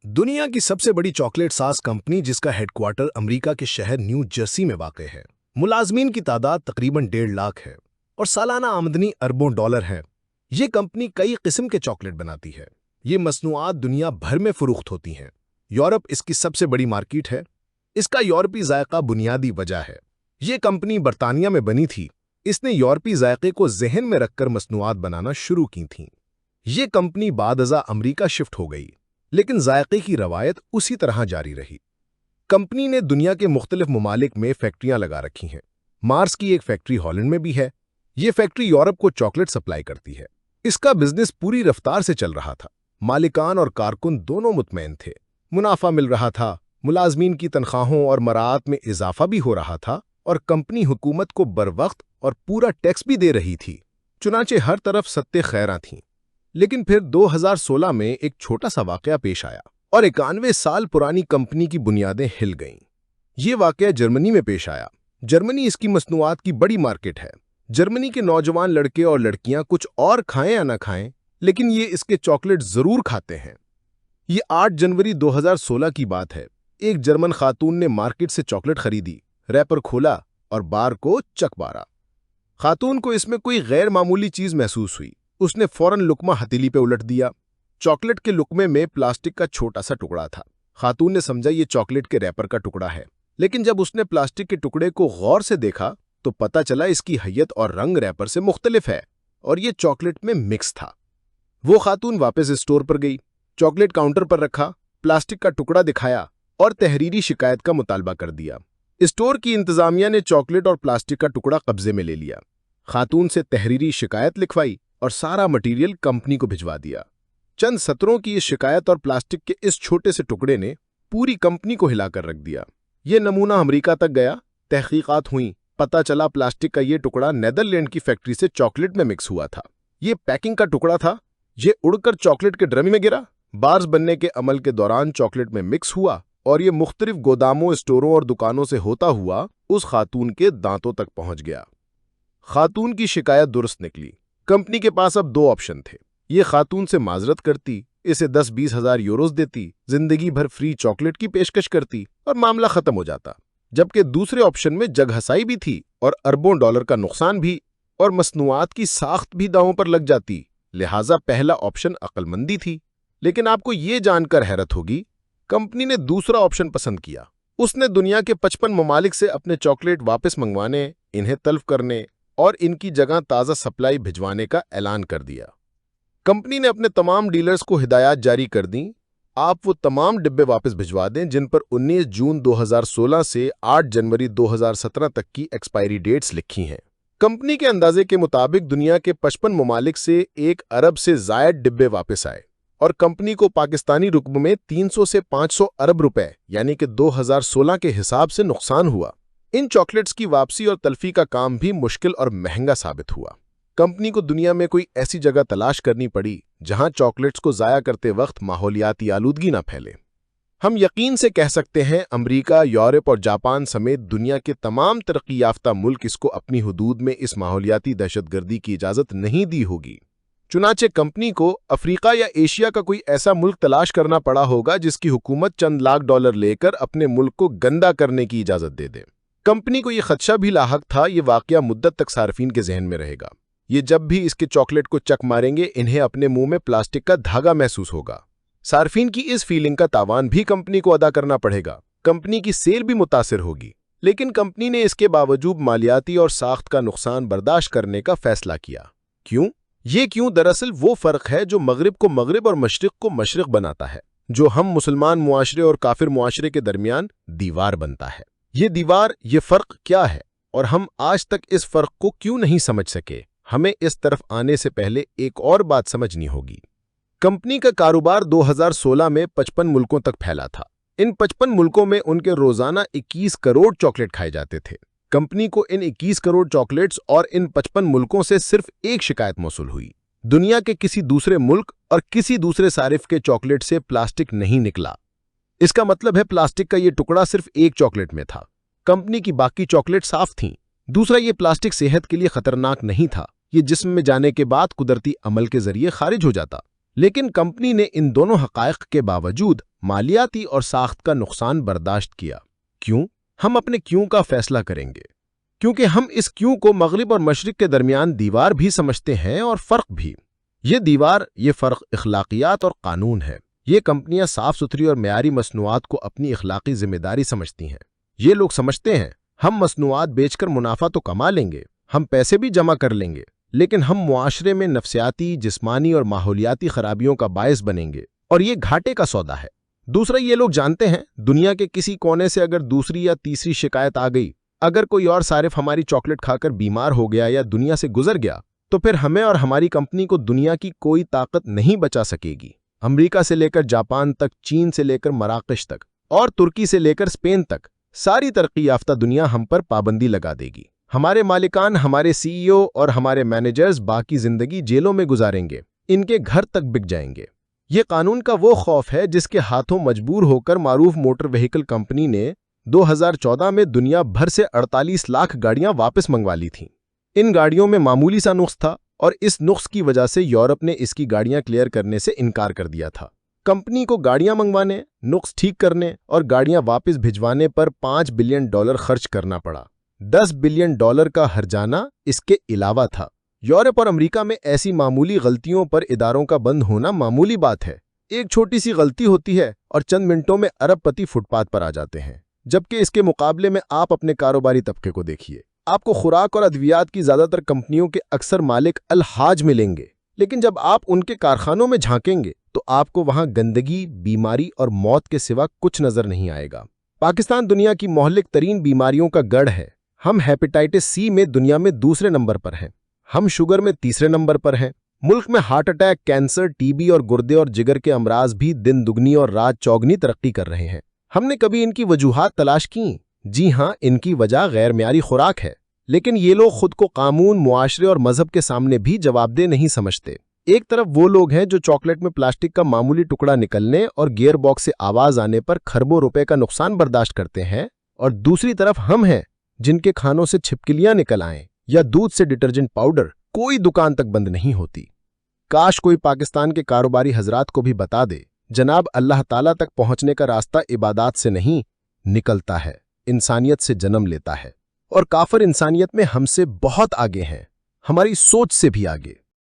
दुनिया की सबसे बड़ी चॉकलेट सास कंपनी जिसका हेडक्वार्टर अमेरिका के शहर न्यू जर्सी में वाक़ है। मुलाजमीन की तादाद तकरीबन 1.5 लाख है और सालाना आमदनी अरबों डॉलर है। ये कंपनी कई किस्म के चॉकलेट बनाती है। ये मसनूआत दुनिया भर में फ़रोख्त होती हैं। यूरोप इसकी सबसे बड़ी मार्केट है। इसका यूरोपी जायका बुनियादी वजह है। ये कंपनी बरतानिया में बनी थी। इसने यूरोपी जायके को जहन में रखकर मसनूआत बनाना शुरू की थीं। ये कंपनी बाद-अज़ा अमेरिका शिफ्ट हो गई, लेकिन जायके की रवायत उसी तरह जारी रही। कंपनी ने दुनिया के मुख्तलिफ ममालिक में फैक्ट्रियां लगा रखी हैं। मार्स की एक फैक्ट्री हॉलैंड में भी है। ये फैक्ट्री यूरोप को चॉकलेट सप्लाई करती है। इसका बिजनेस पूरी रफ्तार से चल रहा था। मालिकान और कारकुन दोनों मुतमईन थे। मुनाफा मिल रहा था, मुलाजमीन की तनख्वाहों और मराआत में इजाफा भी हो रहा था और कंपनी हुकूमत को बरवक्त और पूरा टैक्स भी दे रही थी। चुनाचे हर तरफ सत्ते खैरां थीं। लेकिन फिर 2016 में एक छोटा सा वाकया पेश आया और 91 साल पुरानी कंपनी की बुनियादें हिल गईं। ये वाकया जर्मनी में पेश आया। जर्मनी इसकी मसनूआत की बड़ी मार्केट है। जर्मनी के नौजवान लड़के और लड़कियां कुछ और खाएं या ना खाएं, लेकिन ये इसके चॉकलेट जरूर खाते हैं। ये 8 जनवरी 2016 की बात है। एक जर्मन खातून ने मार्केट से चॉकलेट खरीदी, रैपर खोला और बार को चक मारा। खातून को इसमें कोई गैर मामूली चीज महसूस हुई। उसने फौरन लुकमा हथेली पे उलट दिया। चॉकलेट के लुकमे में प्लास्टिक का छोटा सा टुकड़ा था। खातून ने समझा ये चॉकलेट के रैपर का टुकड़ा है, लेकिन जब उसने प्लास्टिक के टुकड़े को गौर से देखा तो पता चला इसकी हैयत और रंग रैपर से मुख्तलिफ है और ये चॉकलेट में मिक्स था। वो खातून वापस स्टोर पर गई, चॉकलेट काउंटर पर रखा, प्लास्टिक का टुकड़ा दिखाया और तहरीरी शिकायत का मुतालबा कर दिया। स्टोर की इंतजामिया ने चॉकलेट और प्लास्टिक का टुकड़ा कब्जे में ले लिया। खातून से तहरीरी शिकायत लिखवाई और सारा मटीरियल कंपनी को भिजवा दिया। चंद सत्रों की इस शिकायत और प्लास्टिक के इस छोटे से टुकड़े ने पूरी कंपनी को हिलाकर रख दिया। ये नमूना अमेरिका तक गया, तहकीकात हुई, पता चला प्लास्टिक का ये टुकड़ा नेदरलैंड की फैक्ट्री से चॉकलेट में मिक्स हुआ था। ये पैकिंग का टुकड़ा था। ये उड़कर चॉकलेट के ड्रम में गिरा। बार्स बनने के अमल के दौरान चॉकलेट में मिक्स हुआ और ये मुख्तलिफ गोदामों, स्टोरों और दुकानों से होता हुआ उस खातून के दांतों तक पहुंच गया। खातून की शिकायत दुरुस्त निकली। कंपनी के पास अब 2 ऑप्शन थे। ये खातून से माजरत करती, इसे 10-20 हज़ार यूरोस देती, जिंदगी भर फ्री चॉकलेट की पेशकश करती और मामला खत्म हो जाता। जबकि दूसरे ऑप्शन में जगहसाई भी थी और अरबों डॉलर का नुकसान भी और मसनूआत की साख्त भी दांवों पर लग जाती। लिहाजा पहला ऑप्शन अक्लमंदी थी। लेकिन आपको ये जानकर हैरत होगी, कंपनी ने दूसरा ऑप्शन पसंद किया। उसने दुनिया के 55 ममालिक से अपने चॉकलेट वापस मंगवाने, इन्हें तल्फ करने और इनकी जगह ताज़ा सप्लाई भिजवाने का ऐलान कर दिया। कंपनी ने अपने तमाम डीलर्स को हिदायत जारी कर दी, आप वो तमाम डिब्बे वापस भिजवा दें जिन पर 19 जून 2016 से 8 जनवरी 2017 तक की एक्सपायरी डेट्स लिखी हैं। कंपनी के अंदाजे के मुताबिक दुनिया के 55 ममालिक से 1 अरब से ज़ायद डिब्बे वापस आए और कंपनी को पाकिस्तानी रुपये में 300 से 500 अरब रुपए यानी कि 2016 के हिसाब से नुकसान हुआ। इन चॉकलेट्स की वापसी और तल्फी का काम भी मुश्किल और महंगा साबित हुआ। कंपनी को दुनिया में कोई ऐसी जगह तलाश करनी पड़ी जहां चॉकलेट्स को ज़ाया करते वक्त माहौलियाती आलूदगी न फैले। हम यकीन से कह सकते हैं अमेरिका, यूरोप और जापान समेत दुनिया के तमाम तरक्की याफ्ता मुल्क इसको अपनी हुदूद में इस माहौलियाती दहशतगर्दी की इजाज़त नहीं दी होगी। चुनाचे कंपनी को अफ्रीका या एशिया का कोई ऐसा मुल्क तलाश करना पड़ा होगा जिसकी हुकूमत चंद लाख डॉलर लेकर अपने मुल्क को गंदा करने की इजाज़त दे दे। कंपनी को यह खदशा भी लाहक था, ये वाकया मुद्दत तक सार्फिन के जहन में रहेगा। ये जब भी इसके चॉकलेट को चक मारेंगे, इन्हें अपने मुंह में प्लास्टिक का धागा महसूस होगा। सार्फिन की इस फीलिंग का तावान भी कंपनी को अदा करना पड़ेगा। कंपनी की सेल भी मुतासिर होगी। लेकिन कंपनी ने इसके बावजूद मालियाती और साख्त का नुकसान बर्दाश्त करने का फैसला किया। क्यों? ये क्यों दरअसल वो फर्क है जो मगरिब को मगरिब और मशरिक को मशरिक बनाता है, जो हम मुसलमान मुआशरे और काफिर मुआशरे के दरमियान दीवार बनता है। ये दीवार, ये फर्क क्या है और हम आज तक इस फर्क को क्यों नहीं समझ सके? हमें इस तरफ आने से पहले एक और बात समझनी होगी। कंपनी का कारोबार 2016 में 55 मुल्कों तक फैला था। इन 55 मुल्कों में उनके रोजाना 21 करोड़ चॉकलेट खाए जाते थे। कंपनी को इन 21 करोड़ चॉकलेट्स और इन 55 मुल्कों से सिर्फ एक शिकायत मौसूल हुई। दुनिया के किसी दूसरे मुल्क और किसी दूसरे सारिफ के चॉकलेट से प्लास्टिक नहीं निकला। इसका मतलब है प्लास्टिक का ये टुकड़ा सिर्फ एक चॉकलेट में था। कंपनी की बाकी चॉकलेट साफ थीं। दूसरा, ये प्लास्टिक सेहत के लिए खतरनाक नहीं था। ये जिस्म में जाने के बाद कुदरती अमल के जरिए खारिज हो जाता। लेकिन कंपनी ने इन दोनों हक़ाइक़ के बावजूद मालियाती और साख्त का नुकसान बर्दाश्त किया। क्यों? हम अपने क्यों का फैसला करेंगे, क्योंकि हम इस क्यों को मगरिब और मशरिक के दरमियान दीवार भी समझते हैं और फ़र्क भी। ये दीवार, ये फ़र्क इखलाकियात और कानून है। ये कंपनियां साफ सुथरी और मेयारी मसनूआत को अपनी इखलाकी जिम्मेदारी समझती हैं। ये लोग समझते हैं हम मसनूआत बेचकर मुनाफा तो कमा लेंगे, हम पैसे भी जमा कर लेंगे, लेकिन हम मुआशरे में नफ्सियाती, जिस्मानी और माहौलियाती खराबियों का बायस बनेंगे, और ये घाटे का सौदा है। दूसरा, ये लोग जानते हैं दुनिया के किसी कोने से अगर दूसरी या तीसरी शिकायत आ गई, अगर कोई और सारिफ हमारी चॉकलेट खाकर बीमार हो गया या दुनिया से गुजर गया, तो फिर हमें और हमारी कंपनी को दुनिया की कोई ताकत नहीं बचा सकेगी। अमेरिका से लेकर जापान तक, चीन से लेकर मराकश तक और तुर्की से लेकर स्पेन तक, सारी तरक्की याफ्ता दुनिया हम पर पाबंदी लगा देगी। हमारे मालिकान, हमारे सीईओ और हमारे मैनेजर्स बाकी जिंदगी जेलों में गुजारेंगे, इनके घर तक बिक जाएंगे। ये कानून का वो खौफ है जिसके हाथों मजबूर होकर मारूफ मोटर व्हीकल कंपनी ने 2014 में दुनिया भर से 48 लाख गाड़ियां वापस मंगवा ली थीं। इन गाड़ियों में मामूली सा नुक्स था और इस नुक्स की वजह से यूरोप ने इसकी गाड़ियां क्लियर करने से इनकार कर दिया था। कंपनी को गाड़ियां मंगवाने, नुक्स ठीक करने और गाड़ियां वापस भिजवाने पर $5 बिलियन खर्च करना पड़ा। $10 बिलियन का हर्जाना इसके अलावा था। यूरोप और अमेरिका में ऐसी मामूली गलतियों पर इदारों का बंद होना मामूली बात है। एक छोटी सी गलती होती है और चंद मिनटों में अरबपति फुटपाथ पर आ जाते हैं, जबकि इसके मुकाबले में आप अपने कारोबारी तबके को देखिए। आपको खुराक और अद्वियात की ज्यादातर कंपनियों के अक्सर मालिक अल-हाज मिलेंगे, लेकिन जब आप उनके कारखानों में झांकेंगे तो आपको वहां गंदगी, बीमारी और मौत के सिवा कुछ नजर नहीं आएगा। पाकिस्तान दुनिया की मोहल्लिक तरीन बीमारियों का गढ़ है। हम हेपेटाइटिस सी में दुनिया में दूसरे नंबर पर हैं। हम शुगर में तीसरे नंबर पर हैं। मुल्क में हार्ट अटैक, कैंसर, टीबी और गुर्दे और जिगर के अमराज भी दिन दुगनी और रात चौगनी तरक्की कर रहे हैं। हमने कभी इनकी वजूहात तलाश की? जी हाँ, इनकी वजह गैर म्यारी खुराक है, लेकिन ये लोग खुद को कानून, मुआशरे और मजहब के सामने भी जवाबदेह नहीं समझते। एक तरफ वो लोग हैं जो चॉकलेट में प्लास्टिक का मामूली टुकड़ा निकलने और गियर बॉक्स से आवाज आने पर खरबों रुपए का नुकसान बर्दाश्त करते हैं, और दूसरी तरफ हम हैं जिनके खानों से छिपकलियां निकल आएं या दूध से डिटर्जेंट पाउडर, कोई दुकान तक बंद नहीं होती। काश कोई पाकिस्तान के कारोबारी हजरात को भी बता दे, जनाब, अल्लाह ताला तक पहुंचने का रास्ता इबादत से नहीं निकलता है, इंसानियत से जन्म लेता है, और काफिर इंसानियत में हमसे बहुत आगे हैं, हमारी सोच से भी आगे।